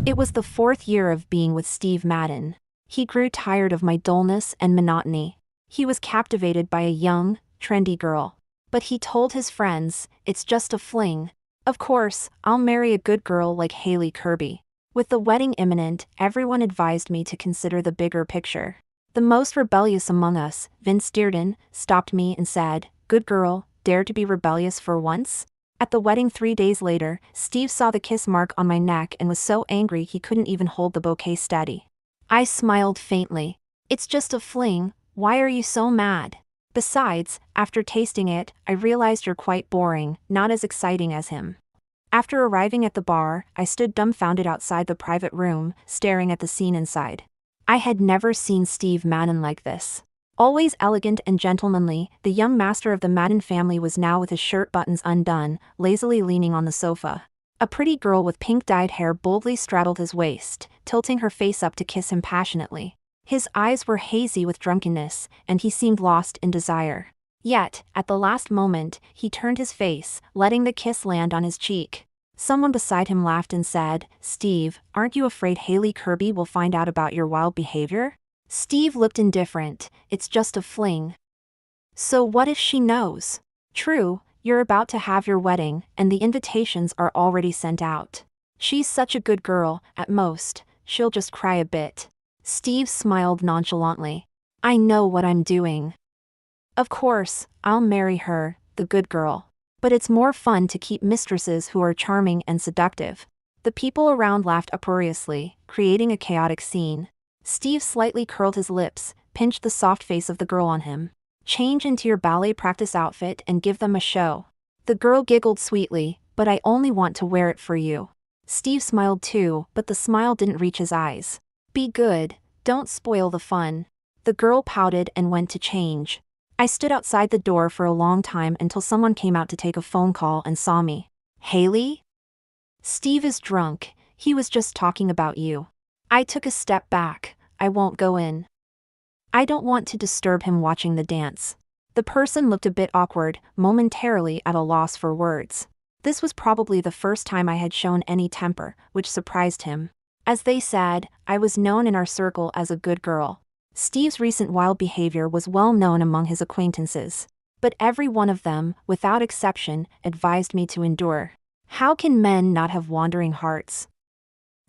It was the 4th year of being with Steve Madden. He grew tired of my dullness and monotony. He was captivated by a young, trendy girl. But he told his friends, "It's just a fling. Of course, I'll marry a good girl like Haley Kirby." With the wedding imminent, everyone advised me to consider the bigger picture. The most rebellious among us, Vince Dearden, stopped me and said, "Good girl, dare to be rebellious for once?" At the wedding 3 days later, Steve saw the kiss mark on my neck and was so angry he couldn't even hold the bouquet steady. I smiled faintly. "It's just a fling, why are you so mad? Besides, after tasting it, I realized you're quite boring, not as exciting as him." After arriving at the bar, I stood dumbfounded outside the private room, staring at the scene inside. I had never seen Steve Madden like this. Always elegant and gentlemanly, the young master of the Madden family was now with his shirt buttons undone, lazily leaning on the sofa. A pretty girl with pink-dyed hair boldly straddled his waist, tilting her face up to kiss him passionately. His eyes were hazy with drunkenness, and he seemed lost in desire. Yet, at the last moment, he turned his face, letting the kiss land on his cheek. Someone beside him laughed and said, "Steve, aren't you afraid Haley Kirby will find out about your wild behavior?" Steve looked indifferent. "It's just a fling." "So what if she knows?" "True, you're about to have your wedding, and the invitations are already sent out. She's such a good girl, at most, she'll just cry a bit." Steve smiled nonchalantly. "I know what I'm doing. Of course, I'll marry her, the good girl. But it's more fun to keep mistresses who are charming and seductive." The people around laughed uproariously, creating a chaotic scene. Steve slightly curled his lips, pinched the soft face of the girl on him. "Change into your ballet practice outfit and give them a show." The girl giggled sweetly, "But I only want to wear it for you." Steve smiled too, but the smile didn't reach his eyes. "Be good, don't spoil the fun." The girl pouted and went to change. I stood outside the door for a long time until someone came out to take a phone call and saw me. "Haley?" "Steve is drunk, he was just talking about you." I took a step back. "I won't go in. I don't want to disturb him watching the dance." The person looked a bit awkward, momentarily at a loss for words. This was probably the first time I had shown any temper, which surprised him. As they said, I was known in our circle as a good girl. Steve's recent wild behavior was well known among his acquaintances. But every one of them, without exception, advised me to endure. How can men not have wandering hearts?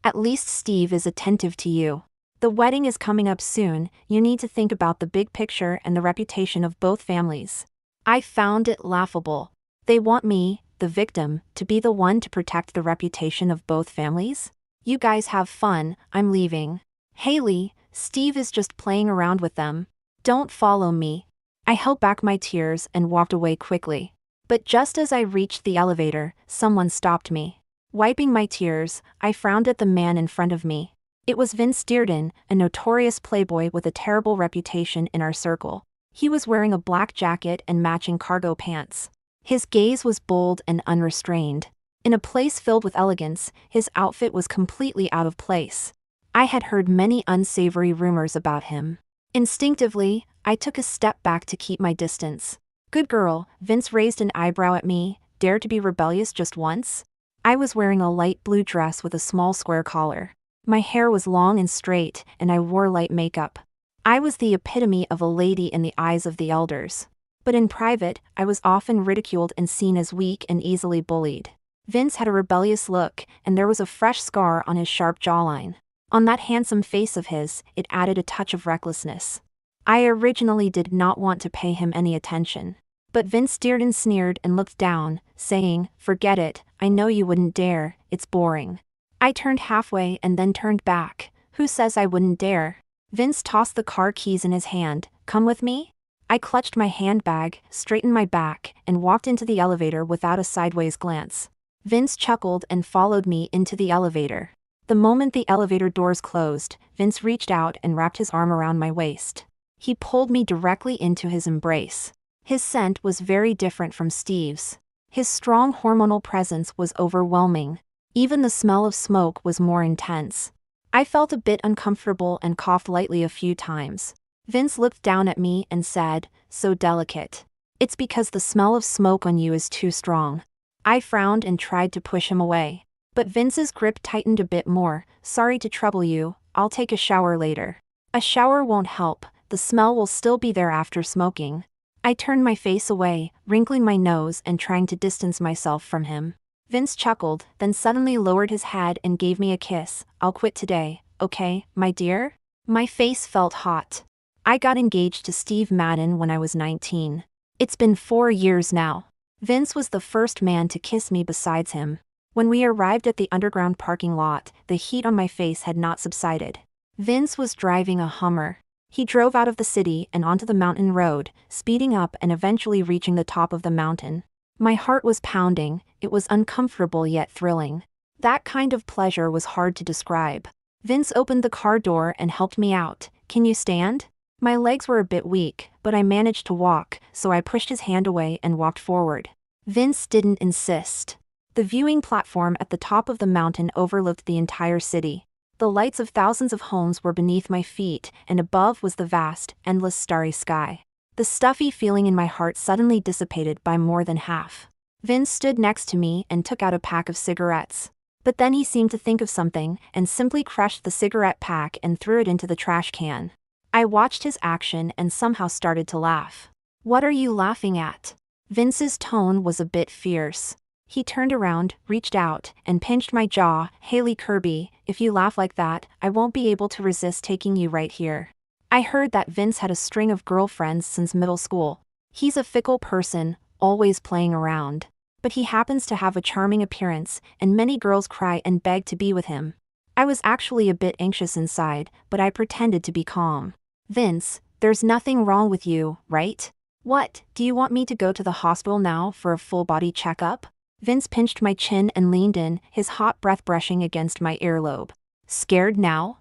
"At least Steve is attentive to you. The wedding is coming up soon, you need to think about the big picture and the reputation of both families." I found it laughable. They want me, the victim, to be the one to protect the reputation of both families? "You guys have fun, I'm leaving." "Haley, Steve is just playing around with them. Don't follow me." I held back my tears and walked away quickly. But just as I reached the elevator, someone stopped me. Wiping my tears, I frowned at the man in front of me. It was Vince Dearden, a notorious playboy with a terrible reputation in our circle. He was wearing a black jacket and matching cargo pants. His gaze was bold and unrestrained. In a place filled with elegance, his outfit was completely out of place. I had heard many unsavory rumors about him. Instinctively, I took a step back to keep my distance. "Good girl," Vince raised an eyebrow at me, "dare to be rebellious just once?" I was wearing a light blue dress with a small square collar. My hair was long and straight, and I wore light makeup. I was the epitome of a lady in the eyes of the elders. But in private, I was often ridiculed and seen as weak and easily bullied. Vince had a rebellious look, and there was a fresh scar on his sharp jawline. On that handsome face of his, it added a touch of recklessness. I originally did not want to pay him any attention. But Vince Dearden sneered and looked down, saying, "Forget it, I know you wouldn't dare, it's boring." I turned halfway and then turned back. "Who says I wouldn't dare?" Vince tossed the car keys in his hand. "Come with me?" I clutched my handbag, straightened my back, and walked into the elevator without a sideways glance. Vince chuckled and followed me into the elevator. The moment the elevator doors closed, Vince reached out and wrapped his arm around my waist. He pulled me directly into his embrace. His scent was very different from Steve's. His strong hormonal presence was overwhelming. Even the smell of smoke was more intense. I felt a bit uncomfortable and coughed lightly a few times. Vince looked down at me and said, "So delicate. It's because the smell of smoke on you is too strong." I frowned and tried to push him away. But Vince's grip tightened a bit more. Sorry to trouble you, I'll take a shower later. A shower won't help, the smell will still be there after smoking. I turned my face away, wrinkling my nose and trying to distance myself from him. Vince chuckled, then suddenly lowered his head and gave me a kiss. I'll quit today, okay, my dear? My face felt hot. I got engaged to Steve Madden when I was 19. It's been 4 years now. Vince was the first man to kiss me besides him. When we arrived at the underground parking lot, the heat on my face had not subsided. Vince was driving a Hummer. He drove out of the city and onto the mountain road, speeding up and eventually reaching the top of the mountain. My heart was pounding, it was uncomfortable yet thrilling. That kind of pleasure was hard to describe. Vince opened the car door and helped me out. Can you stand? My legs were a bit weak, but I managed to walk, so I pushed his hand away and walked forward. Vince didn't insist. The viewing platform at the top of the mountain overlooked the entire city. The lights of thousands of homes were beneath my feet, and above was the vast, endless starry sky. The stuffy feeling in my heart suddenly dissipated by more than half. Vince stood next to me and took out a pack of cigarettes. But then he seemed to think of something and simply crushed the cigarette pack and threw it into the trash can. I watched his action and somehow started to laugh. What are you laughing at? Vince's tone was a bit fierce. He turned around, reached out, and pinched my jaw. Haley Kirby, if you laugh like that, I won't be able to resist taking you right here. I heard that Vince had a string of girlfriends since middle school. He's a fickle person, always playing around. But he happens to have a charming appearance, and many girls cry and beg to be with him. I was actually a bit anxious inside, but I pretended to be calm. Vince, there's nothing wrong with you, right? What, do you want me to go to the hospital now for a full-body checkup? Vince pinched my chin and leaned in, his hot breath brushing against my earlobe. Scared now?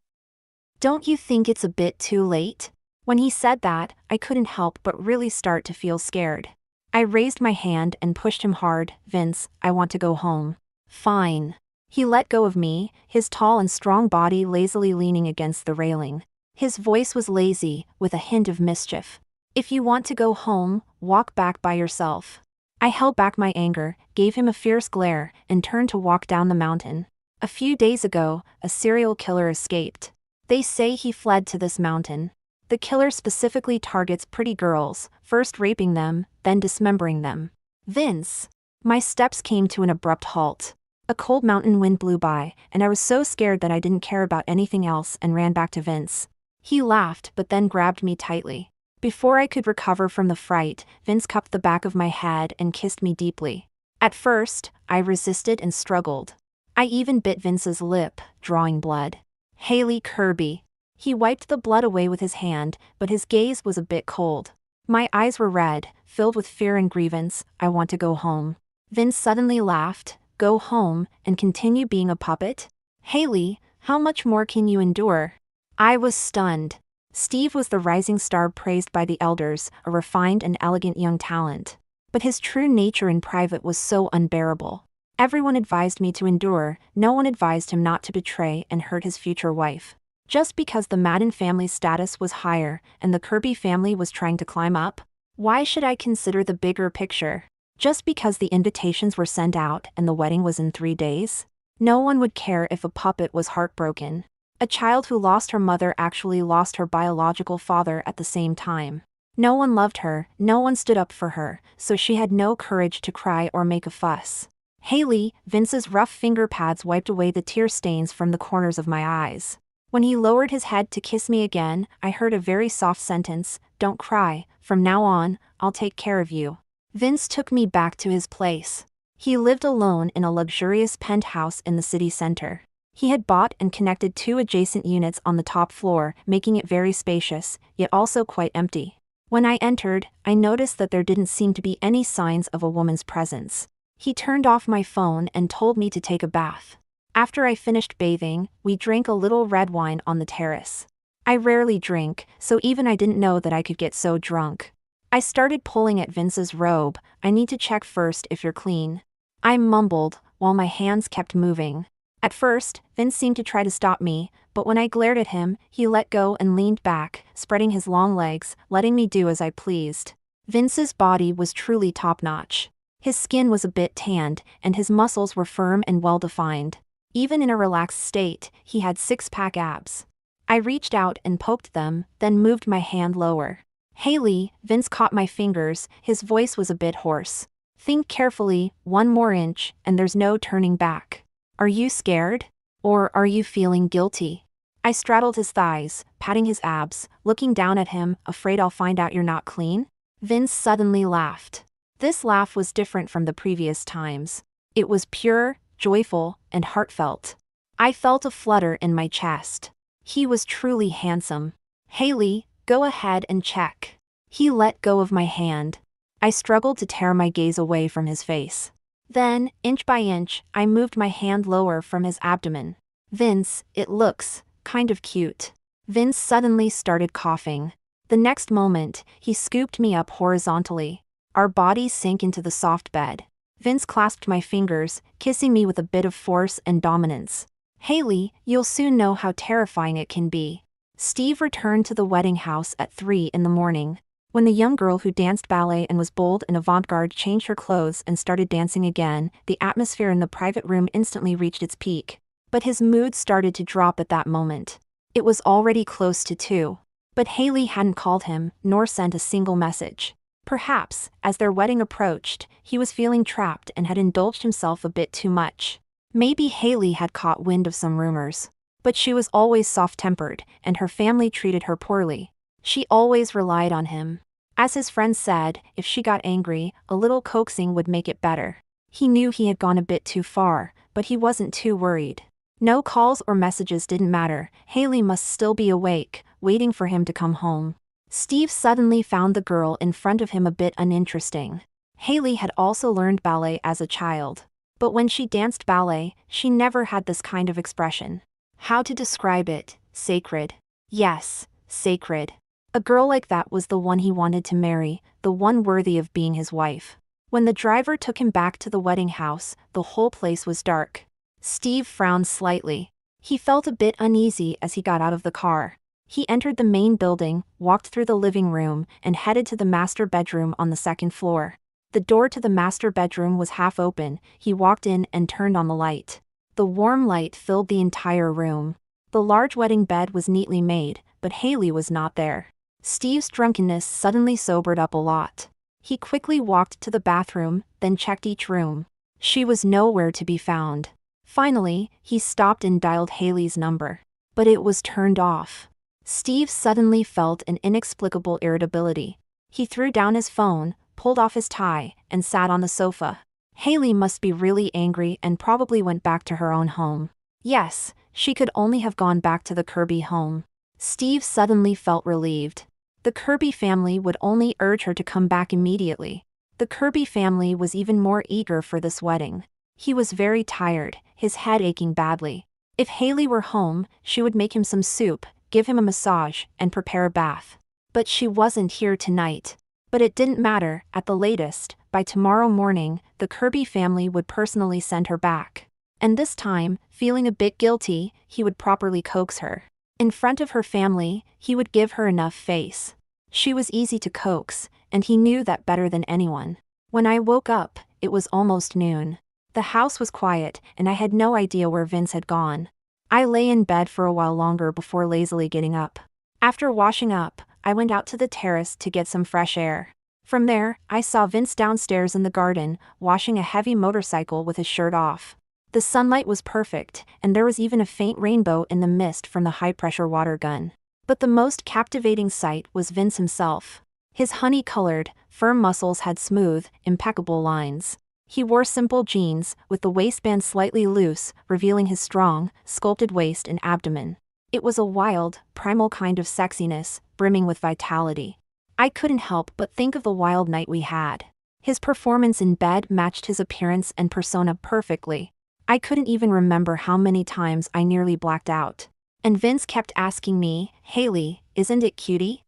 Don't you think it's a bit too late? When he said that, I couldn't help but really start to feel scared. I raised my hand and pushed him hard. Vince, I want to go home. Fine. He let go of me, his tall and strong body lazily leaning against the railing. His voice was lazy, with a hint of mischief. If you want to go home, walk back by yourself. I held back my anger, gave him a fierce glare, and turned to walk down the mountain. A few days ago, a serial killer escaped. They say he fled to this mountain. The killer specifically targets pretty girls, first raping them, then dismembering them. Vince. My steps came to an abrupt halt. A cold mountain wind blew by, and I was so scared that I didn't care about anything else and ran back to Vince. He laughed but then grabbed me tightly. Before I could recover from the fright, Vince cupped the back of my head and kissed me deeply. At first, I resisted and struggled. I even bit Vince's lip, drawing blood. Haley Kirby. He wiped the blood away with his hand, but his gaze was a bit cold. My eyes were red, filled with fear and grievance. I want to go home. Vince suddenly laughed. Go home, and continue being a puppet? Haley, how much more can you endure? I was stunned. Steve was the rising star praised by the elders, a refined and elegant young talent. But his true nature in private was so unbearable. Everyone advised me to endure, no one advised him not to betray and hurt his future wife. Just because the Madden family's status was higher, and the Kirby family was trying to climb up? Why should I consider the bigger picture? Just because the invitations were sent out and the wedding was in 3 days? No one would care if a puppet was heartbroken. A child who lost her mother actually lost her biological father at the same time. No one loved her, no one stood up for her, so she had no courage to cry or make a fuss. Haley, Vince's rough finger pads wiped away the tear stains from the corners of my eyes. When he lowered his head to kiss me again, I heard a very soft sentence, "Don't cry, from now on, I'll take care of you." Vince took me back to his place. He lived alone in a luxurious penthouse in the city center. He had bought and connected 2 adjacent units on the top floor, making it very spacious, yet also quite empty. When I entered, I noticed that there didn't seem to be any signs of a woman's presence. He turned off my phone and told me to take a bath. After I finished bathing, we drank a little red wine on the terrace. I rarely drink, so even I didn't know that I could get so drunk. I started pulling at Vince's robe. "I need to check first if you're clean." I mumbled, while my hands kept moving. At first, Vince seemed to try to stop me, but when I glared at him, he let go and leaned back, spreading his long legs, letting me do as I pleased. Vince's body was truly top-notch. His skin was a bit tanned, and his muscles were firm and well-defined. Even in a relaxed state, he had six-pack abs. I reached out and poked them, then moved my hand lower. "Haley," Vince caught my fingers, his voice was a bit hoarse. "Think carefully, 1 more inch, and there's no turning back. Are you scared? Or are you feeling guilty?" I straddled his thighs, patting his abs, looking down at him, afraid I'll find out you're not clean? Vince suddenly laughed. This laugh was different from the previous times. It was pure, joyful, and heartfelt. I felt a flutter in my chest. He was truly handsome. "Haley, go ahead and check." He let go of my hand. I struggled to tear my gaze away from his face. Then, inch by inch, I moved my hand lower from his abdomen. "Vince, it looks kind of cute." Vince suddenly started coughing. The next moment, he scooped me up horizontally. Our bodies sank into the soft bed. Vince clasped my fingers, kissing me with a bit of force and dominance. "Haley, you'll soon know how terrifying it can be." Steve returned to the wedding house at 3 in the morning. When the young girl who danced ballet and was bold and avant-garde changed her clothes and started dancing again, the atmosphere in the private room instantly reached its peak. But his mood started to drop at that moment. It was already close to 2. But Haley hadn't called him, nor sent a single message. Perhaps, as their wedding approached, he was feeling trapped and had indulged himself a bit too much. Maybe Haley had caught wind of some rumors. But she was always soft-tempered, and her family treated her poorly. She always relied on him. As his friends said, if she got angry, a little coaxing would make it better. He knew he had gone a bit too far, but he wasn't too worried. No calls or messages didn't matter, Haley must still be awake, waiting for him to come home. Steve suddenly found the girl in front of him a bit uninteresting. Haley had also learned ballet as a child. But when she danced ballet, she never had this kind of expression. How to describe it? Sacred. Yes, sacred. A girl like that was the one he wanted to marry, the one worthy of being his wife. When the driver took him back to the wedding house, the whole place was dark. Steve frowned slightly. He felt a bit uneasy as he got out of the car. He entered the main building, walked through the living room, and headed to the master bedroom on the second floor. The door to the master bedroom was half open. He walked in and turned on the light. The warm light filled the entire room. The large wedding bed was neatly made, but Haley was not there. Steve's drunkenness suddenly sobered up a lot. He quickly walked to the bathroom, then checked each room. She was nowhere to be found. Finally, he stopped and dialed Haley's number. But it was turned off. Steve suddenly felt an inexplicable irritability. He threw down his phone, pulled off his tie, and sat on the sofa. Haley must be really angry and probably went back to her own home. Yes, she could only have gone back to the Kirby home. Steve suddenly felt relieved. The Kirby family would only urge her to come back immediately. The Kirby family was even more eager for this wedding. He was very tired, his head aching badly. If Haley were home, she would make him some soup, give him a massage, and prepare a bath. But she wasn't here tonight. But it didn't matter, at the latest, by tomorrow morning, the Kirby family would personally send her back. And this time, feeling a bit guilty, he would properly coax her. In front of her family, he would give her enough face. She was easy to coax, and he knew that better than anyone. When I woke up, it was almost noon. The house was quiet, and I had no idea where Vince had gone. I lay in bed for a while longer before lazily getting up. After washing up, I went out to the terrace to get some fresh air. From there, I saw Vince downstairs in the garden, washing a heavy motorcycle with his shirt off. The sunlight was perfect, and there was even a faint rainbow in the mist from the high-pressure water gun. But the most captivating sight was Vince himself. His honey-colored, firm muscles had smooth, impeccable lines. He wore simple jeans, with the waistband slightly loose, revealing his strong, sculpted waist and abdomen. It was a wild, primal kind of sexiness, brimming with vitality. I couldn't help but think of the wild night we had. His performance in bed matched his appearance and persona perfectly. I couldn't even remember how many times I nearly blacked out. And Vince kept asking me, "Haley, isn't it cutie?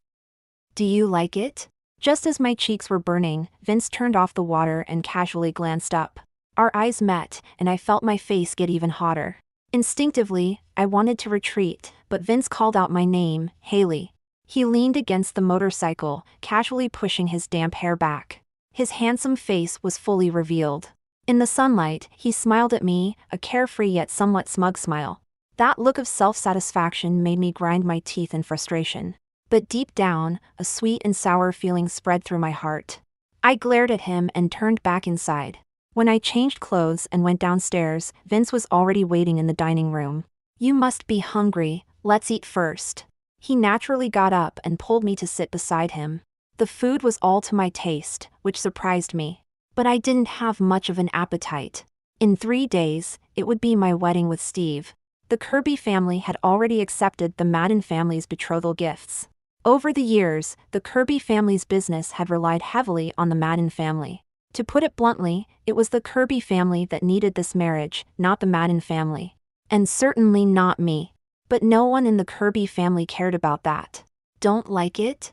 Do you like it?" Just as my cheeks were burning, Vince turned off the water and casually glanced up. Our eyes met, and I felt my face get even hotter. Instinctively, I wanted to retreat, but Vince called out my name, "Haley." He leaned against the motorcycle, casually pushing his damp hair back. His handsome face was fully revealed. In the sunlight, he smiled at me, a carefree yet somewhat smug smile. That look of self-satisfaction made me grind my teeth in frustration. But deep down, a sweet and sour feeling spread through my heart. I glared at him and turned back inside. When I changed clothes and went downstairs, Vince was already waiting in the dining room. "You must be hungry, let's eat first." He naturally got up and pulled me to sit beside him. The food was all to my taste, which surprised me. But I didn't have much of an appetite. In 3 days, it would be my wedding with Steve. The Kirby family had already accepted the Madden family's betrothal gifts. Over the years, the Kirby family's business had relied heavily on the Madden family. To put it bluntly, it was the Kirby family that needed this marriage, not the Madden family. And certainly not me. But no one in the Kirby family cared about that. "Don't like it?"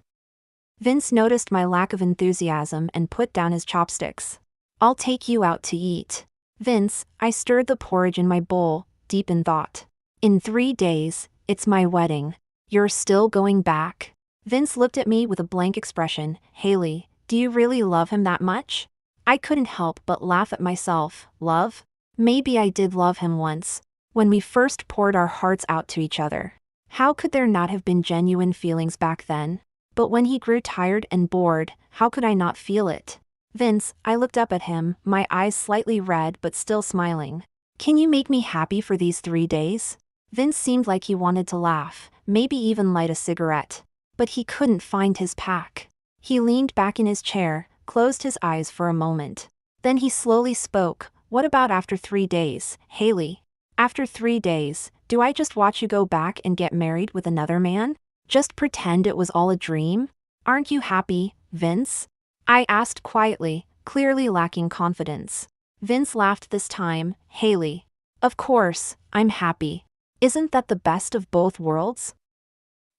Vince noticed my lack of enthusiasm and put down his chopsticks. "I'll take you out to eat." "Vince," I stirred the porridge in my bowl, deep in thought. "In 3 days, it's my wedding. You're still going back?" Vince looked at me with a blank expression. "Haley, do you really love him that much?" I couldn't help but laugh at myself. Love? Maybe I did love him once, when we first poured our hearts out to each other. How could there not have been genuine feelings back then? But when he grew tired and bored, how could I not feel it? "Vince," I looked up at him, my eyes slightly red but still smiling. "Can you make me happy for these 3 days?" Vince seemed like he wanted to laugh, maybe even light a cigarette. But he couldn't find his pack. He leaned back in his chair, closed his eyes for a moment. Then he slowly spoke. "What about after 3 days, Haley? After 3 days, do I just watch you go back and get married with another man? Just pretend it was all a dream? Aren't you happy, Vince?" I asked quietly, clearly lacking confidence. Vince laughed this time. "Haley, of course, I'm happy. Isn't that the best of both worlds?"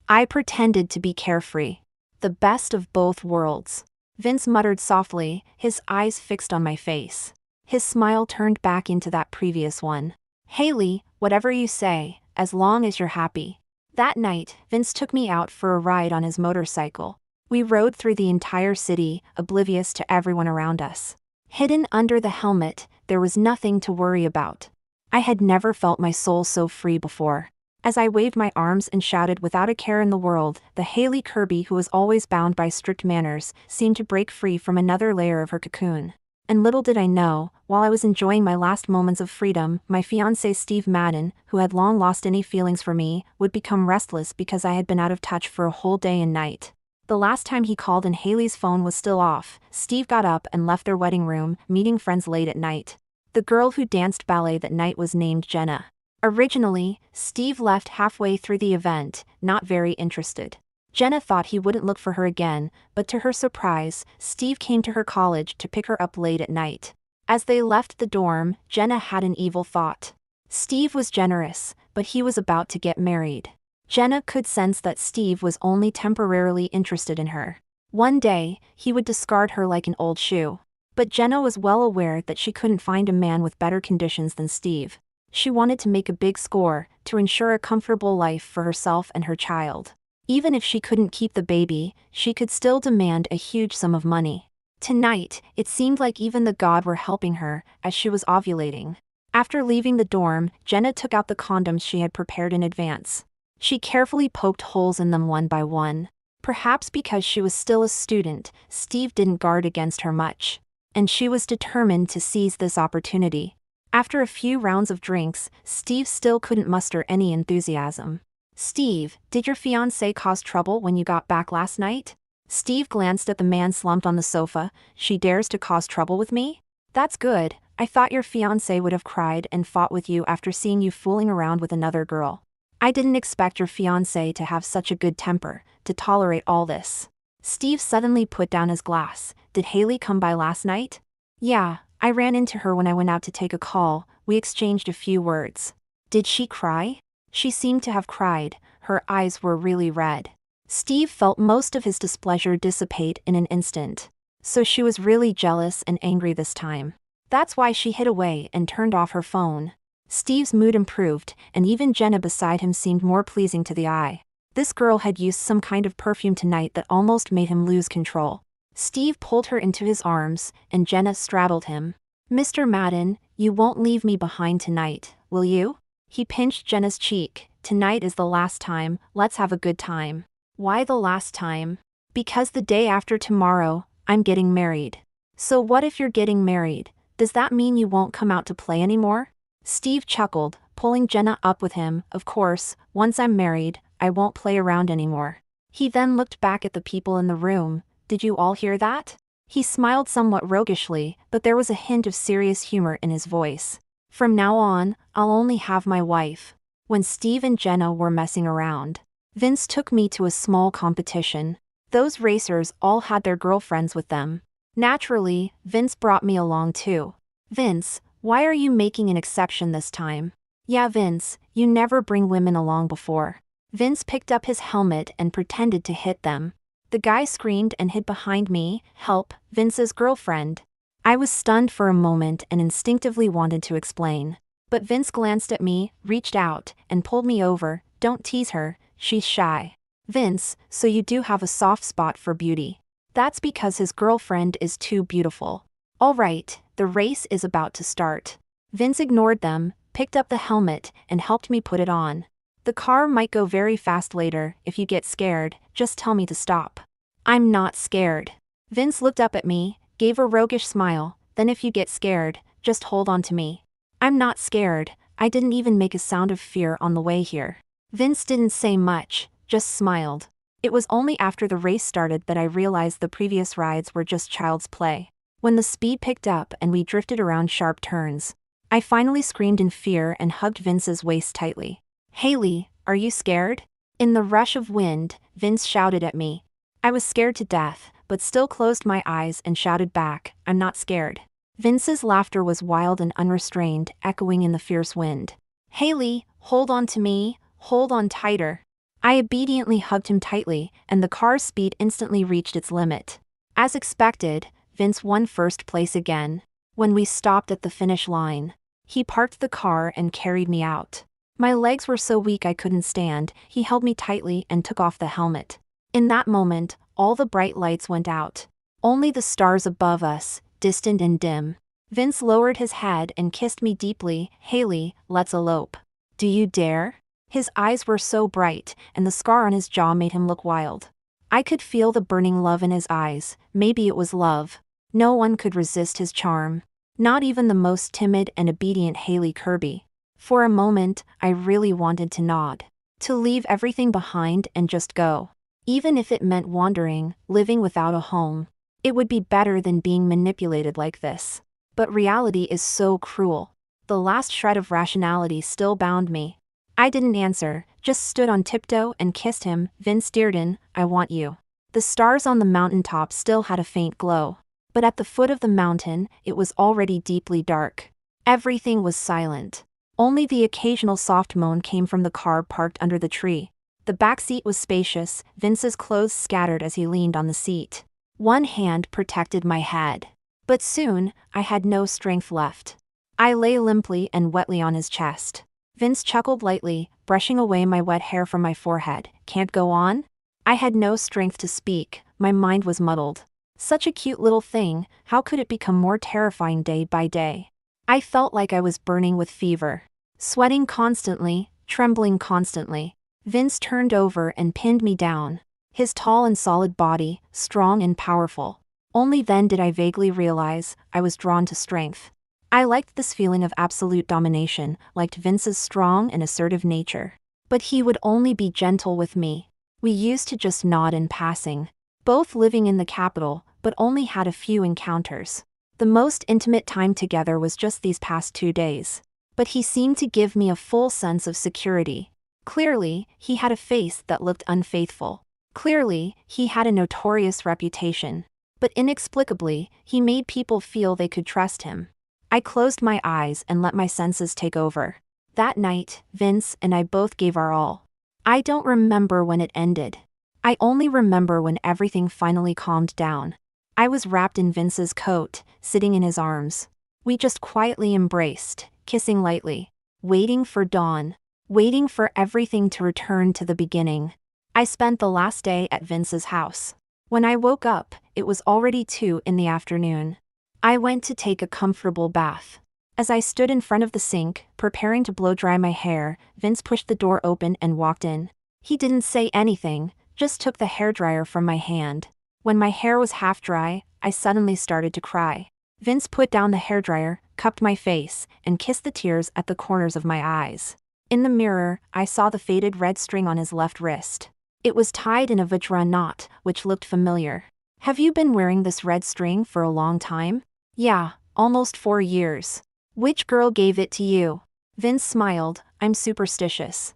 I pretended to be carefree. "The best of both worlds," Vince muttered softly, his eyes fixed on my face. His smile turned back into that previous one. "Haley, whatever you say, as long as you're happy." That night, Vince took me out for a ride on his motorcycle. We rode through the entire city, oblivious to everyone around us. Hidden under the helmet, there was nothing to worry about. I had never felt my soul so free before. As I waved my arms and shouted without a care in the world, the Haley Kirby who was always bound by strict manners seemed to break free from another layer of her cocoon. And little did I know, while I was enjoying my last moments of freedom, my fiancé Steve Madden, who had long lost any feelings for me, would become restless because I had been out of touch for a whole day and night. The last time he called and Haley's phone was still off, Steve got up and left their wedding room, meeting friends late at night. The girl who danced ballet that night was named Jenna. Originally, Steve left halfway through the event, not very interested. Jenna thought he wouldn't look for her again, but to her surprise, Steve came to her college to pick her up late at night. As they left the dorm, Jenna had an evil thought. Steve was generous, but he was about to get married. Jenna could sense that Steve was only temporarily interested in her. One day, he would discard her like an old shoe. But Jenna was well aware that she couldn't find a man with better conditions than Steve. She wanted to make a big score, to ensure a comfortable life for herself and her child. Even if she couldn't keep the baby, she could still demand a huge sum of money. Tonight, it seemed like even the gods were helping her, as she was ovulating. After leaving the dorm, Jenna took out the condoms she had prepared in advance. She carefully poked holes in them one by one. Perhaps because she was still a student, Steve didn't guard against her much. And she was determined to seize this opportunity. After a few rounds of drinks, Steve still couldn't muster any enthusiasm. "Steve, did your fiancé cause trouble when you got back last night?" Steve glanced at the man slumped on the sofa. "She dares to cause trouble with me? That's good. I thought your fiancé would have cried and fought with you after seeing you fooling around with another girl. I didn't expect your fiancé to have such a good temper, to tolerate all this." Steve suddenly put down his glass. "Did Haley come by last night?" "Yeah, I ran into her when I went out to take a call. We exchanged a few words." "Did she cry?" "She seemed to have cried. Her eyes were really red." Steve felt most of his displeasure dissipate in an instant. So she was really jealous and angry this time. That's why she hid away and turned off her phone. Steve's mood improved, and even Jenna beside him seemed more pleasing to the eye. This girl had used some kind of perfume tonight that almost made him lose control. Steve pulled her into his arms, and Jenna straddled him. Mr. Madden, you won't leave me behind tonight, will you? He pinched Jenna's cheek. Tonight is the last time, let's have a good time. Why the last time? Because the day after tomorrow, I'm getting married. So what if you're getting married? Does that mean you won't come out to play anymore? Steve chuckled, pulling Jenna up with him. Of course, once I'm married, I won't play around anymore. He then looked back at the people in the room. Did you all hear that? He smiled somewhat roguishly, but there was a hint of serious humor in his voice. From now on, I'll only have my wife. When Steve and Jenna were messing around, Vince took me to a small competition. Those racers all had their girlfriends with them. Naturally, Vince brought me along too. Vince, why are you making an exception this time? Yeah, Vince, you never bring women along before. Vince picked up his helmet and pretended to hit them. The guy screamed and hid behind me. Help, Vince's girlfriend. I was stunned for a moment and instinctively wanted to explain. But Vince glanced at me, reached out, and pulled me over. Don't tease her, she's shy. Vince, so you do have a soft spot for beauty. That's because his girlfriend is too beautiful. All right, the race is about to start. Vince ignored them, picked up the helmet, and helped me put it on. The car might go very fast later. If you get scared, just tell me to stop. I'm not scared. Vince looked up at me, gave a roguish smile. Then if you get scared, just hold on to me. I'm not scared. I didn't even make a sound of fear on the way here. Vince didn't say much, just smiled. It was only after the race started that I realized the previous rides were just child's play. When the speed picked up and we drifted around sharp turns, I finally screamed in fear and hugged Vince's waist tightly. Haley, are you scared? In the rush of wind, Vince shouted at me. I was scared to death, but still closed my eyes and shouted back, I'm not scared. Vince's laughter was wild and unrestrained, echoing in the fierce wind. Haley, hold on to me, hold on tighter. I obediently hugged him tightly, and the car's speed instantly reached its limit. As expected, Vince won first place again. When we stopped at the finish line, he parked the car and carried me out. My legs were so weak I couldn't stand. He held me tightly and took off the helmet. In that moment, all the bright lights went out. Only the stars above us, distant and dim. Vince lowered his head and kissed me deeply. Haley, let's elope. Do you dare? His eyes were so bright, and the scar on his jaw made him look wild. I could feel the burning love in his eyes. Maybe it was love. No one could resist his charm. Not even the most timid and obedient Haley Kirby. For a moment, I really wanted to nod. To leave everything behind and just go. Even if it meant wandering, living without a home. It would be better than being manipulated like this. But reality is so cruel. The last shred of rationality still bound me. I didn't answer, just stood on tiptoe and kissed him. Vince Dearden, I want you. The stars on the mountaintop still had a faint glow. But at the foot of the mountain, it was already deeply dark. Everything was silent. Only the occasional soft moan came from the car parked under the tree. The back seat was spacious, Vince's clothes scattered as he leaned on the seat. One hand protected my head. But soon, I had no strength left. I lay limply and wetly on his chest. Vince chuckled lightly, brushing away my wet hair from my forehead. Can't go on? I had no strength to speak, my mind was muddled. Such a cute little thing, how could it become more terrifying day by day? I felt like I was burning with fever. Sweating constantly, trembling constantly. Vince turned over and pinned me down. His tall and solid body, strong and powerful. Only then did I vaguely realize I was drawn to strength. I liked this feeling of absolute domination, liked Vince's strong and assertive nature. But he would only be gentle with me. We used to just nod in passing. Both living in the capital, but only had a few encounters. The most intimate time together was just these past 2 days. But he seemed to give me a full sense of security. Clearly, he had a face that looked unfaithful. Clearly, he had a notorious reputation. But inexplicably, he made people feel they could trust him. I closed my eyes and let my senses take over. That night, Vince and I both gave our all. I don't remember when it ended. I only remember when everything finally calmed down. I was wrapped in Vince's coat, sitting in his arms. We just quietly embraced, kissing lightly, waiting for dawn, waiting for everything to return to the beginning. I spent the last day at Vince's house. When I woke up, it was already 2 in the afternoon. I went to take a comfortable bath. As I stood in front of the sink, preparing to blow dry my hair, Vince pushed the door open and walked in. He didn't say anything, just took the hairdryer from my hand. When my hair was half dry, I suddenly started to cry. Vince put down the hairdryer, cupped my face, and kissed the tears at the corners of my eyes. In the mirror, I saw the faded red string on his left wrist. It was tied in a vajra knot, which looked familiar. Have you been wearing this red string for a long time? Yeah, almost 4 years. Which girl gave it to you? Vince smiled. I'm superstitious.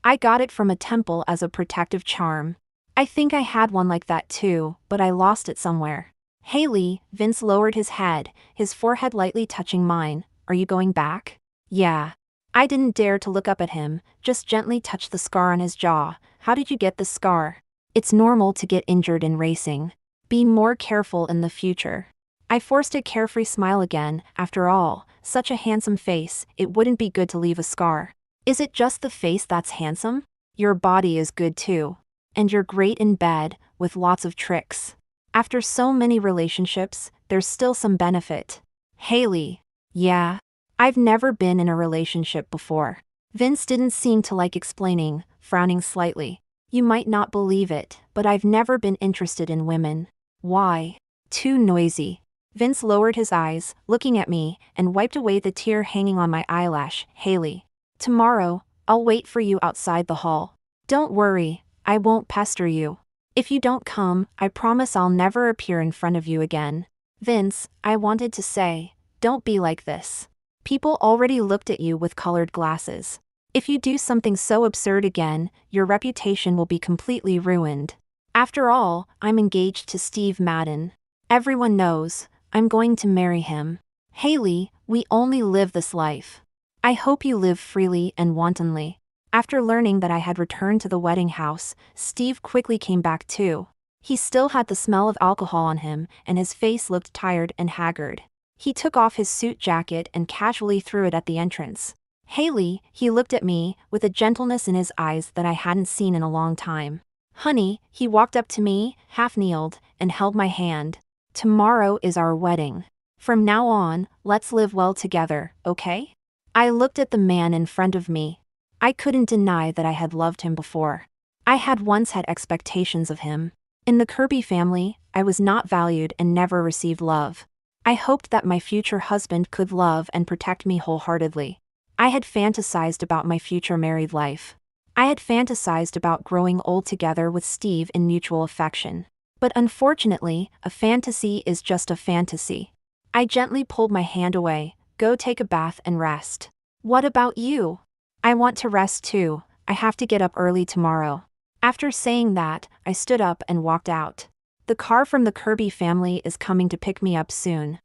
I got it from a temple as a protective charm. I think I had one like that too, but I lost it somewhere. Haley, Vince lowered his head, his forehead lightly touching mine. Are you going back? Yeah. I didn't dare to look up at him, just gently touched the scar on his jaw. How did you get this scar? It's normal to get injured in racing. Be more careful in the future. I forced a carefree smile again. After all, such a handsome face, it wouldn't be good to leave a scar. Is it just the face that's handsome? Your body is good too. And you're great in bed, with lots of tricks. After so many relationships, there's still some benefit. Haley. Yeah. I've never been in a relationship before. Vince didn't seem to like explaining, frowning slightly. You might not believe it, but I've never been interested in women. Why? Too noisy. Vince lowered his eyes, looking at me, and wiped away the tear hanging on my eyelash. Haley. Tomorrow, I'll wait for you outside the hall. Don't worry, I won't pester you. If you don't come, I promise I'll never appear in front of you again. Vince, I wanted to say, don't be like this. People already looked at you with colored glasses. If you do something so absurd again, your reputation will be completely ruined. After all, I'm engaged to Steve Madden. Everyone knows, I'm going to marry him. Haley, we only live this life. I hope you live freely and wantonly. After learning that I had returned to the wedding house, Steve quickly came back too. He still had the smell of alcohol on him, and his face looked tired and haggard. He took off his suit jacket and casually threw it at the entrance. Haley, he looked at me, with a gentleness in his eyes that I hadn't seen in a long time. Honey, he walked up to me, half-kneeled, and held my hand. Tomorrow is our wedding. From now on, let's live well together, okay? I looked at the man in front of me. I couldn't deny that I had loved him before. I had once had expectations of him. In the Kirby family, I was not valued and never received love. I hoped that my future husband could love and protect me wholeheartedly. I had fantasized about my future married life. I had fantasized about growing old together with Steve in mutual affection. But unfortunately, a fantasy is just a fantasy. I gently pulled my hand away. Go take a bath and rest. What about you? I want to rest too. I have to get up early tomorrow. After saying that, I stood up and walked out. The car from the Kirby family is coming to pick me up soon.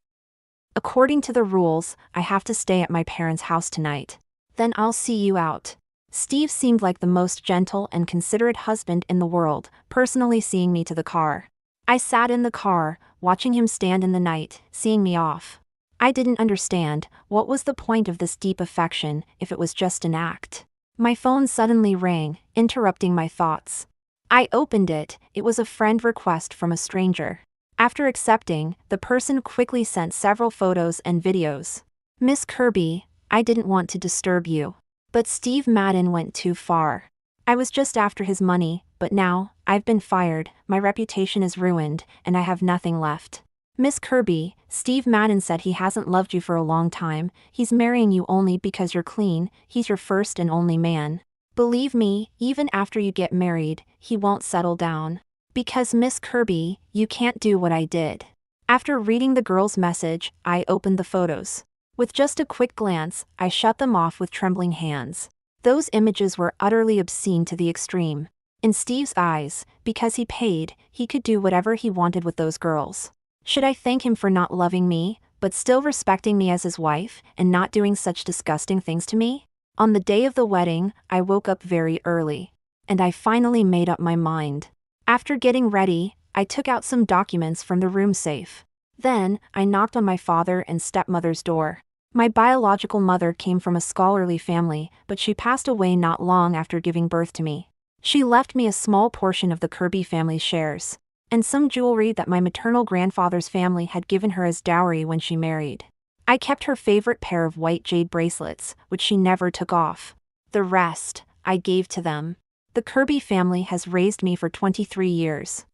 According to the rules, I have to stay at my parents' house tonight. Then I'll see you out. Steve seemed like the most gentle and considerate husband in the world, personally seeing me to the car. I sat in the car, watching him stand in the night, seeing me off. I didn't understand, what was the point of this deep affection, if it was just an act? My phone suddenly rang, interrupting my thoughts. I opened it. It was a friend request from a stranger. After accepting, the person quickly sent several photos and videos. Miss Kirby, I didn't want to disturb you. But Steve Madden went too far. I was just after his money, but now, I've been fired, my reputation is ruined, and I have nothing left. Miss Kirby, Steve Madden said he hasn't loved you for a long time, he's marrying you only because you're clean, he's your first and only man. Believe me, even after you get married, he won't settle down. Because Miss Kirby, you can't do what I did. After reading the girl's message, I opened the photos. With just a quick glance, I shut them off with trembling hands. Those images were utterly obscene to the extreme. In Steve's eyes, because he paid, he could do whatever he wanted with those girls. Should I thank him for not loving me, but still respecting me as his wife, and not doing such disgusting things to me? On the day of the wedding, I woke up very early. And I finally made up my mind. After getting ready, I took out some documents from the room safe. Then, I knocked on my father and stepmother's door. My biological mother came from a scholarly family, but she passed away not long after giving birth to me. She left me a small portion of the Kirby family's shares. and some jewelry that my maternal grandfather's family had given her as dowry when she married. I kept her favorite pair of white jade bracelets, which she never took off. The rest, I gave to them. The Kirby family has raised me for 23 years.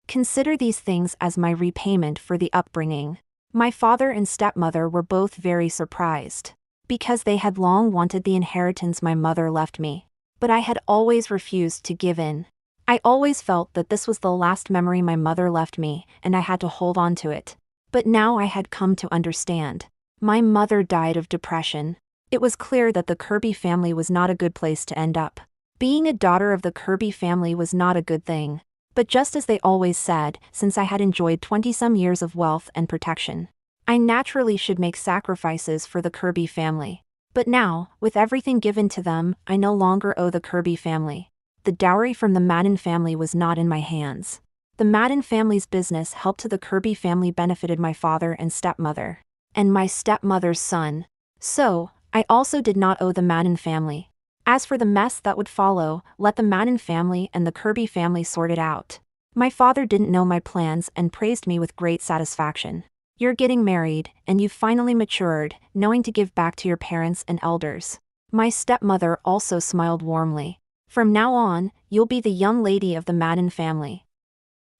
Consider these things as my repayment for the upbringing. My father and stepmother were both very surprised, because they had long wanted the inheritance my mother left me. But I had always refused to give in. I always felt that this was the last memory my mother left me, and I had to hold on to it. But now I had come to understand. My mother died of depression. It was clear that the Kirby family was not a good place to end up. Being a daughter of the Kirby family was not a good thing. But just as they always said, since I had enjoyed 20-some years of wealth and protection, I naturally should make sacrifices for the Kirby family. But now, with everything given to them, I no longer owe the Kirby family. The dowry from the Madden family was not in my hands. The Madden family's business helped to the Kirby family benefited my father and stepmother, and my stepmother's son. So, I also did not owe the Madden family. As for the mess that would follow, let the Madden family and the Kirby family sort it out. My father didn't know my plans and praised me with great satisfaction. You're getting married, and you've finally matured, knowing to give back to your parents and elders. My stepmother also smiled warmly. From now on, you'll be the young lady of the Madden family.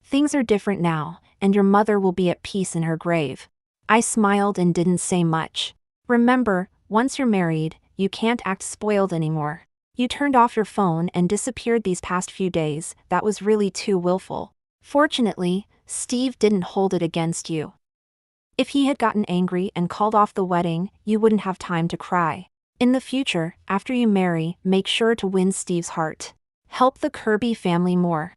Things are different now, and your mother will be at peace in her grave. I smiled and didn't say much. Remember, once you're married, you can't act spoiled anymore. You turned off your phone and disappeared these past few days. That was really too willful. Fortunately, Steve didn't hold it against you. If he had gotten angry and called off the wedding, you wouldn't have time to cry. In the future, after you marry, make sure to win Steve's heart. Help the Kirby family more.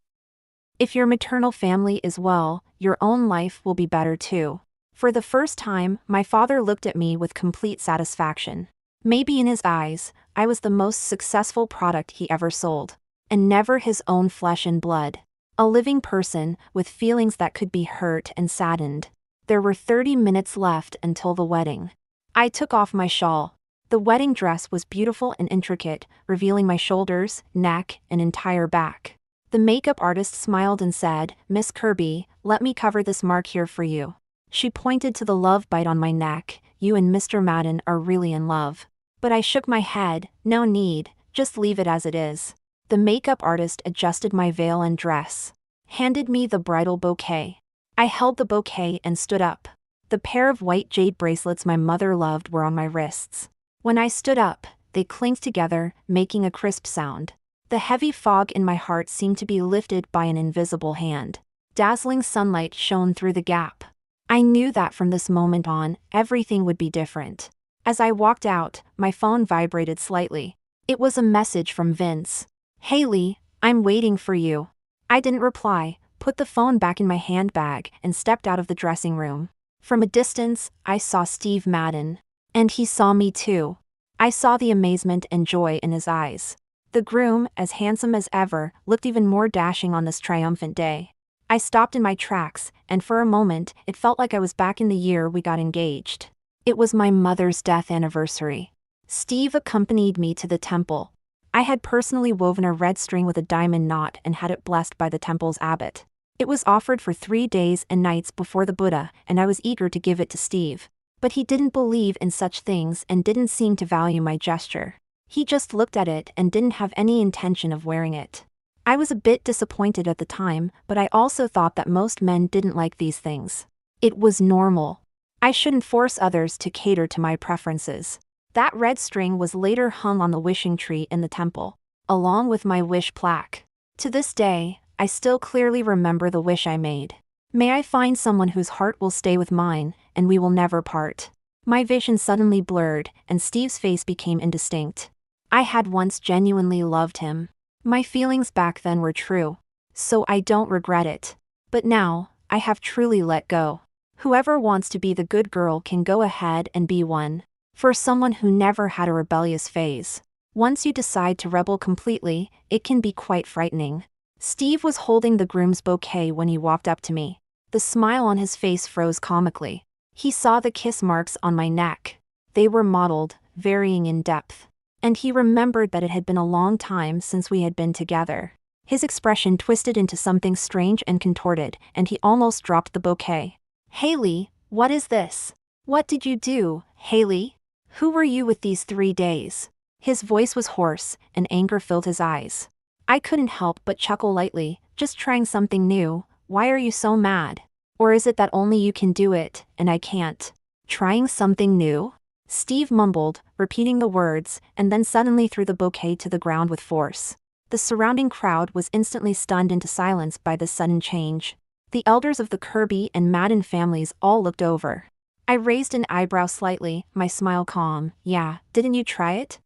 If your maternal family is well, your own life will be better too. For the first time, my father looked at me with complete satisfaction. Maybe in his eyes, I was the most successful product he ever sold. And never his own flesh and blood. A living person, with feelings that could be hurt and saddened. There were 30 minutes left until the wedding. I took off my shawl. The wedding dress was beautiful and intricate, revealing my shoulders, neck, and entire back. The makeup artist smiled and said, "Miss Kirby, let me cover this mark here for you." She pointed to the love bite on my neck. "You and Mr. Madden are really in love." But I shook my head. "No need, just leave it as it is." The makeup artist adjusted my veil and dress, handed me the bridal bouquet. I held the bouquet and stood up. The pair of white jade bracelets my mother loved were on my wrists. When I stood up, they clinked together, making a crisp sound. The heavy fog in my heart seemed to be lifted by an invisible hand. Dazzling sunlight shone through the gap. I knew that from this moment on, everything would be different. As I walked out, my phone vibrated slightly. It was a message from Vince. "Haley, I'm waiting for you." I didn't reply, put the phone back in my handbag, and stepped out of the dressing room. From a distance, I saw Steve Madden. And he saw me too. I saw the amazement and joy in his eyes. The groom, as handsome as ever, looked even more dashing on this triumphant day. I stopped in my tracks, and for a moment, it felt like I was back in the year we got engaged. It was my mother's death anniversary. Steve accompanied me to the temple. I had personally woven a red string with a diamond knot and had it blessed by the temple's abbot. It was offered for 3 days and nights before the Buddha, and I was eager to give it to Steve. But he didn't believe in such things and didn't seem to value my gesture. He just looked at it and didn't have any intention of wearing it. I was a bit disappointed at the time, but I also thought that most men didn't like these things. It was normal. I shouldn't force others to cater to my preferences. That red string was later hung on the wishing tree in the temple, along with my wish plaque. To this day, I still clearly remember the wish I made. "May I find someone whose heart will stay with mine, and we will never part." My vision suddenly blurred, and Steve's face became indistinct. I had once genuinely loved him. My feelings back then were true. So I don't regret it. But now, I have truly let go. Whoever wants to be the good girl can go ahead and be one. For someone who never had a rebellious phase. Once you decide to rebel completely, it can be quite frightening. Steve was holding the groom's bouquet when he walked up to me. The smile on his face froze comically. He saw the kiss marks on my neck. They were mottled, varying in depth. And he remembered that it had been a long time since we had been together. His expression twisted into something strange and contorted, and he almost dropped the bouquet. Haley, what is this? What did you do, Haley? Who were you with these 3 days? His voice was hoarse, and anger filled his eyes. I couldn't help but chuckle lightly, just trying something new. Why are you so mad? Or is it that only you can do it, and I can't? Trying something new? Steve mumbled, repeating the words, and then suddenly threw the bouquet to the ground with force. The surrounding crowd was instantly stunned into silence by this sudden change. The elders of the Kirby and Madden families all looked over. I raised an eyebrow slightly, my smile calm. Yeah, didn't you try it?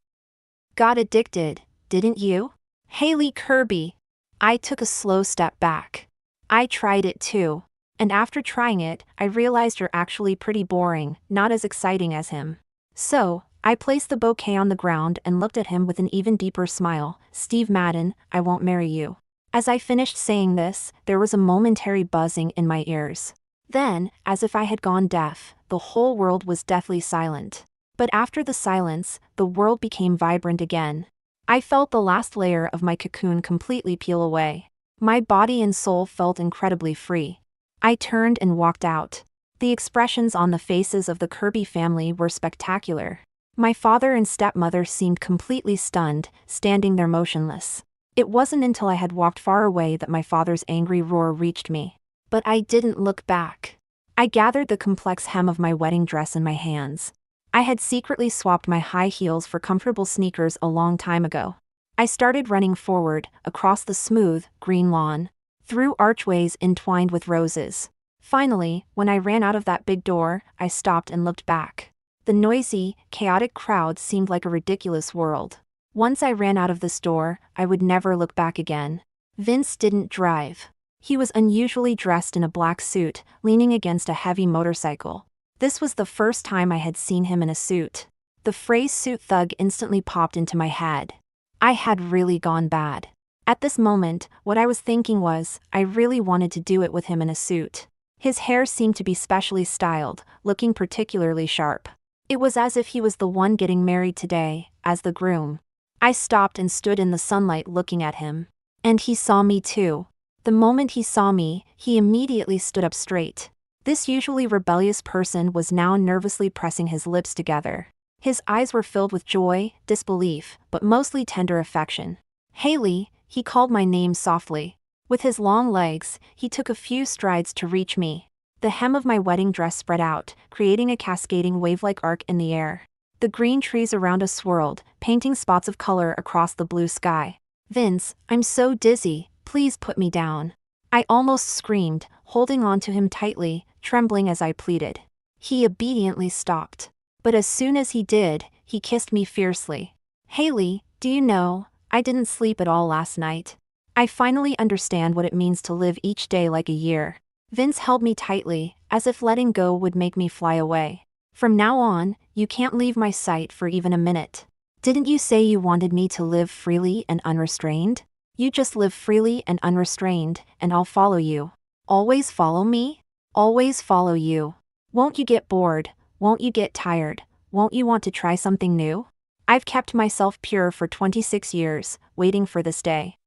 Got addicted, didn't you? Haley Kirby. I took a slow step back. I tried it too. And after trying it, I realized you're actually pretty boring, not as exciting as him. So, I placed the bouquet on the ground and looked at him with an even deeper smile. Steve Madden, I won't marry you. As I finished saying this, there was a momentary buzzing in my ears. Then, as if I had gone deaf, the whole world was deathly silent. But after the silence, the world became vibrant again. I felt the last layer of my cocoon completely peel away. My body and soul felt incredibly free. I turned and walked out. The expressions on the faces of the Kirby family were spectacular. My father and stepmother seemed completely stunned, standing there motionless. It wasn't until I had walked far away that my father's angry roar reached me. But I didn't look back. I gathered the complex hem of my wedding dress in my hands. I had secretly swapped my high heels for comfortable sneakers a long time ago. I started running forward, across the smooth, green lawn, through archways entwined with roses. Finally, when I ran out of that big door, I stopped and looked back. The noisy, chaotic crowd seemed like a ridiculous world. Once I ran out of the store, I would never look back again. Vince didn't drive. He was unusually dressed in a black suit, leaning against a heavy motorcycle. This was the first time I had seen him in a suit. The phrase suit thug instantly popped into my head. I had really gone bad. At this moment, what I was thinking was, I really wanted to do it with him in a suit. His hair seemed to be specially styled, looking particularly sharp. It was as if he was the one getting married today, as the groom. I stopped and stood in the sunlight looking at him. And he saw me too. The moment he saw me, he immediately stood up straight. This usually rebellious person was now nervously pressing his lips together. His eyes were filled with joy, disbelief, but mostly tender affection. Haley, he called my name softly. With his long legs, he took a few strides to reach me. The hem of my wedding dress spread out, creating a cascading wave-like arc in the air. The green trees around us swirled, painting spots of color across the blue sky. Vince, I'm so dizzy, please put me down. I almost screamed, holding on to him tightly, trembling as I pleaded. He obediently stopped. But as soon as he did, he kissed me fiercely. Haley, do you know, I didn't sleep at all last night. I finally understand what it means to live each day like a year. Vince held me tightly, as if letting go would make me fly away. From now on, you can't leave my sight for even a minute. Didn't you say you wanted me to live freely and unrestrained? You just live freely and unrestrained, and I'll follow you. Always follow me? Always follow you. Won't you get bored? Won't you get tired? Won't you want to try something new? I've kept myself pure for 26 years, waiting for this day.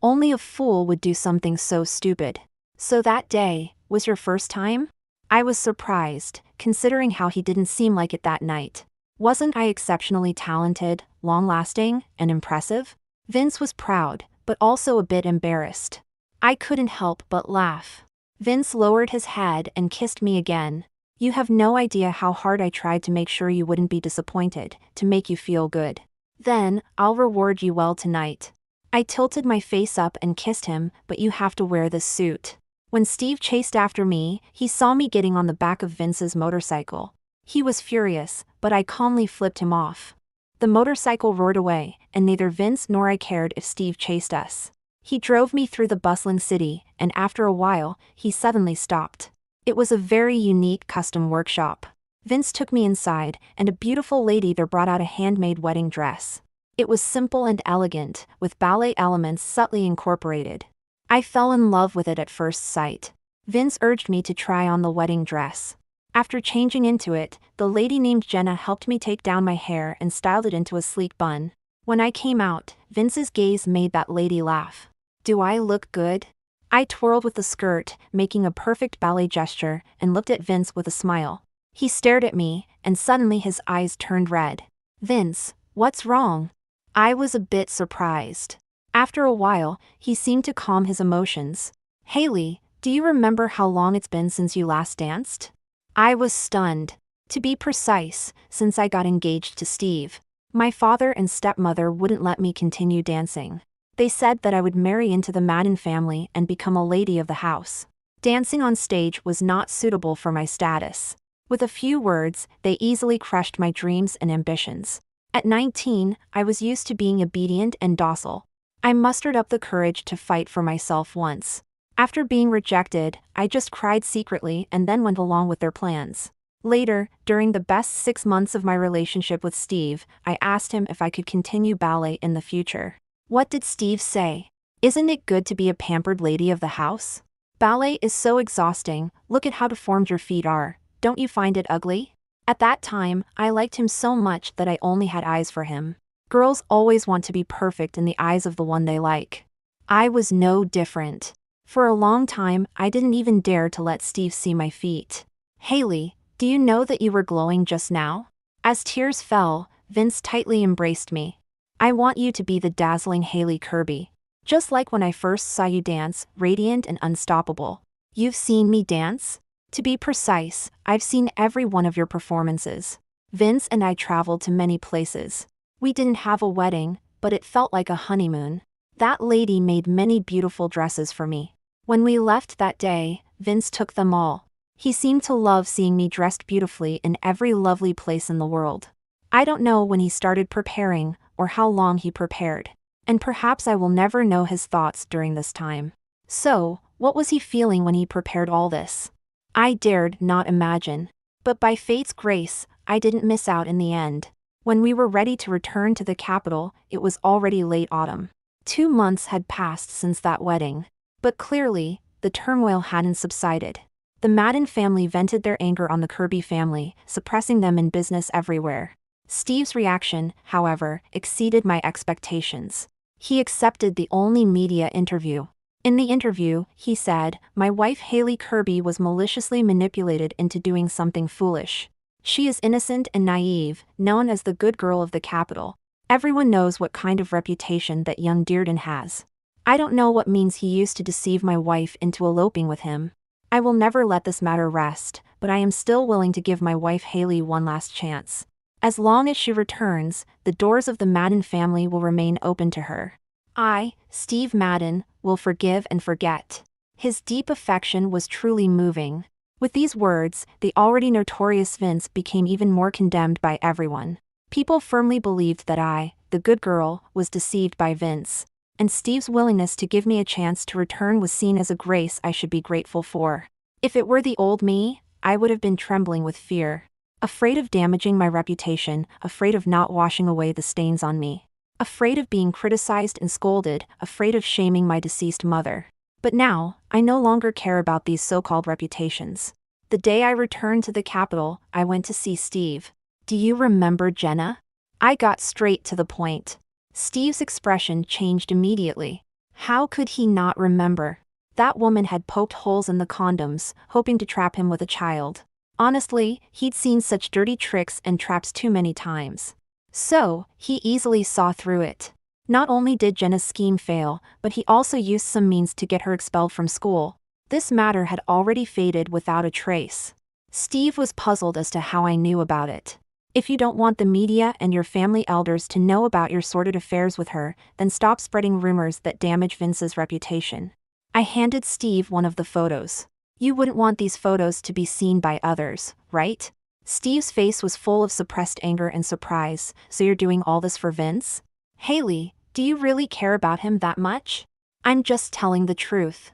Only a fool would do something so stupid. So that day was your first time? I was surprised, considering how he didn't seem like it that night. Wasn't I exceptionally talented, long-lasting, and impressive? Vince was proud, but also a bit embarrassed. I couldn't help but laugh. Vince lowered his head and kissed me again. You have no idea how hard I tried to make sure you wouldn't be disappointed, to make you feel good. Then, I'll reward you well tonight. I tilted my face up and kissed him, but you have to wear this suit. When Steve chased after me, he saw me getting on the back of Vince's motorcycle. He was furious, but I calmly flipped him off. The motorcycle roared away, and neither Vince nor I cared if Steve chased us. He drove me through the bustling city, and after a while, he suddenly stopped. It was a very unique custom workshop. Vince took me inside, and a beautiful lady there brought out a handmade wedding dress. It was simple and elegant, with ballet elements subtly incorporated. I fell in love with it at first sight. Vince urged me to try on the wedding dress. After changing into it, the lady named Jenna helped me take down my hair and styled it into a sleek bun. When I came out, Vince's gaze made that lady laugh. Do I look good? I twirled with the skirt, making a perfect ballet gesture, and looked at Vince with a smile. He stared at me, and suddenly his eyes turned red. Vince, what's wrong? I was a bit surprised. After a while, he seemed to calm his emotions. Haley, do you remember how long it's been since you last danced? I was stunned. To be precise, since I got engaged to Steve. My father and stepmother wouldn't let me continue dancing. They said that I would marry into the Madden family and become a lady of the house. Dancing on stage was not suitable for my status. With a few words, they easily crushed my dreams and ambitions. At 19, I was used to being obedient and docile. I mustered up the courage to fight for myself once. After being rejected, I just cried secretly and then went along with their plans. Later, during the best 6 months of my relationship with Steve, I asked him if I could continue ballet in the future. What did Steve say? Isn't it good to be a pampered lady of the house? Ballet is so exhausting, look at how deformed your feet are, don't you find it ugly? At that time, I liked him so much that I only had eyes for him. Girls always want to be perfect in the eyes of the one they like. I was no different. For a long time, I didn't even dare to let Steve see my feet. Haley, do you know that you were glowing just now? As tears fell, Vince tightly embraced me. I want you to be the dazzling Haley Kirby. Just like when I first saw you dance, radiant and unstoppable. You've seen me dance? To be precise, I've seen every one of your performances. Vince and I traveled to many places. We didn't have a wedding, but it felt like a honeymoon. That lady made many beautiful dresses for me. When we left that day, Vince took them all. He seemed to love seeing me dressed beautifully in every lovely place in the world. I don't know when he started preparing, or how long he prepared. And perhaps I will never know his thoughts during this time. So, what was he feeling when he prepared all this? I dared not imagine. But by fate's grace, I didn't miss out in the end. When we were ready to return to the capital, it was already late autumn. 2 months had passed since that wedding. But clearly, the turmoil hadn't subsided. The Madden family vented their anger on the Kirby family, suppressing them in business everywhere. Steve's reaction, however, exceeded my expectations. He accepted the only media interview. In the interview, he said, "My wife Haley Kirby was maliciously manipulated into doing something foolish. She is innocent and naive, known as the good girl of the capital. Everyone knows what kind of reputation that young Dearden has. I don't know what means he used to deceive my wife into eloping with him. I will never let this matter rest, but I am still willing to give my wife Haley one last chance. As long as she returns, the doors of the Madden family will remain open to her. I, Steve Madden, will forgive and forget." His deep affection was truly moving. With these words, the already notorious Vince became even more condemned by everyone. People firmly believed that I, the good girl, was deceived by Vince. And Steve's willingness to give me a chance to return was seen as a grace I should be grateful for. If it were the old me, I would have been trembling with fear. Afraid of damaging my reputation, afraid of not washing away the stains on me. Afraid of being criticized and scolded, afraid of shaming my deceased mother. But now, I no longer care about these so-called reputations. The day I returned to the capital, I went to see Steve. "Do you remember Jenna?" I got straight to the point. Steve's expression changed immediately. How could he not remember? That woman had poked holes in the condoms, hoping to trap him with a child. Honestly, he'd seen such dirty tricks and traps too many times. So, he easily saw through it. Not only did Jenna's scheme fail, but he also used some means to get her expelled from school. This matter had already faded without a trace. Steve was puzzled as to how I knew about it. "If you don't want the media and your family elders to know about your sordid affairs with her, then stop spreading rumors that damage Vince's reputation." I handed Steve one of the photos. "You wouldn't want these photos to be seen by others, right?" Steve's face was full of suppressed anger and surprise. "So you're doing all this for Vince? Haley, do you really care about him that much?" "I'm just telling the truth.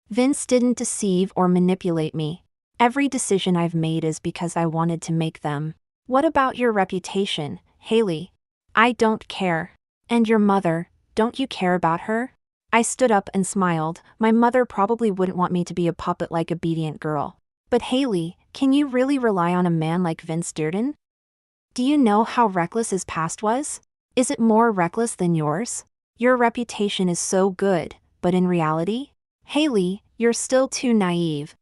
Vince didn't deceive or manipulate me. Every decision I've made is because I wanted to make them." "What about your reputation, Haley?" "I don't care." "And your mother, don't you care about her?" I stood up and smiled. My mother probably wouldn't want me to be a puppet like obedient girl. "But Haley, can you really rely on a man like Vince Dearden? Do you know how reckless his past was? Is it more reckless than yours? Your reputation is so good, But in reality? Haley, you're still too naive.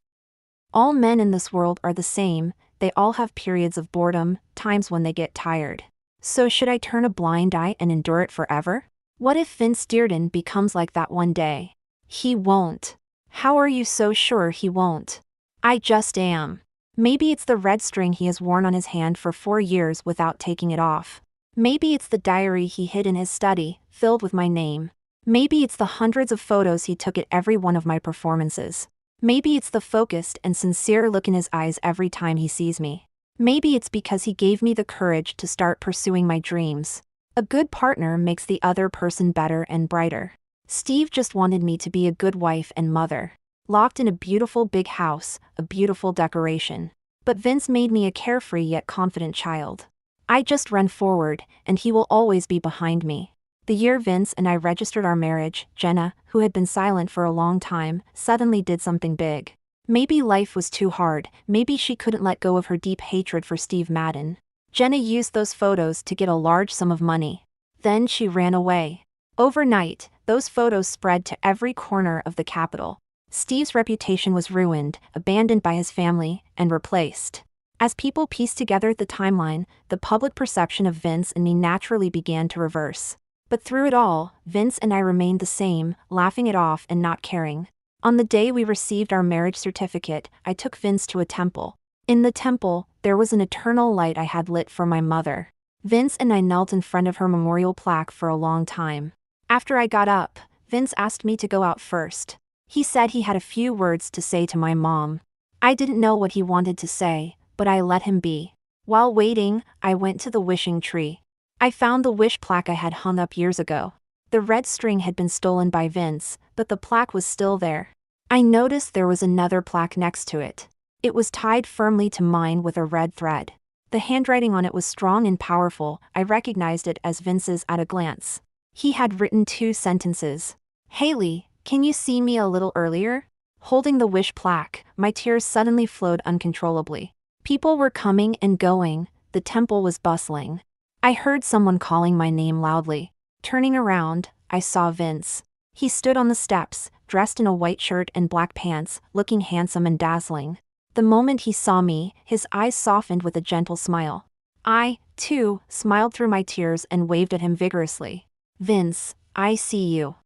All men in this world are the same, they all have periods of boredom, times when they get tired. So should I turn a blind eye and endure it forever? What if Vince Dearden becomes like that one day? He won't. How are you so sure he won't? I just am. Maybe it's the red string he has worn on his hand for 4 years without taking it off. Maybe it's the diary he hid in his study, filled with my name. Maybe it's the hundreds of photos he took at every one of my performances. Maybe it's the focused and sincere look in his eyes every time he sees me. Maybe it's because he gave me the courage to start pursuing my dreams. A good partner makes the other person better and brighter. Steve just wanted me to be a good wife and mother. Locked in a beautiful big house, a beautiful decoration. But Vince made me a carefree yet confident child. I just ran forward, and he will always be behind me. The year Vince and I registered our marriage, Jenna, who had been silent for a long time, suddenly did something big. Maybe life was too hard, maybe she couldn't let go of her deep hatred for Steve Madden. Jenna used those photos to get a large sum of money. Then she ran away. Overnight, those photos spread to every corner of the capital. Steve's reputation was ruined, abandoned by his family, and replaced. As people pieced together the timeline, the public perception of Vince and me naturally began to reverse. But through it all, Vince and I remained the same, laughing it off and not caring. On the day we received our marriage certificate, I took Vince to a temple. In the temple, there was an eternal light I had lit for my mother. Vince and I knelt in front of her memorial plaque for a long time. After I got up, Vince asked me to go out first. He said he had a few words to say to my mom. I didn't know what he wanted to say, but I let him be. While waiting, I went to the wishing tree. I found the wish plaque I had hung up years ago. The red string had been stolen by Vince, but the plaque was still there. I noticed there was another plaque next to it. It was tied firmly to mine with a red thread. The handwriting on it was strong and powerful. I recognized it as Vince's at a glance. He had written 2 sentences. Haley, can you see me a little earlier? Holding the wish plaque, my tears suddenly flowed uncontrollably. People were coming and going, the temple was bustling. I heard someone calling my name loudly. Turning around, I saw Vince. He stood on the steps, dressed in a white shirt and black pants, looking handsome and dazzling. The moment he saw me, his eyes softened with a gentle smile. I, too, smiled through my tears and waved at him vigorously. Vince, I see you.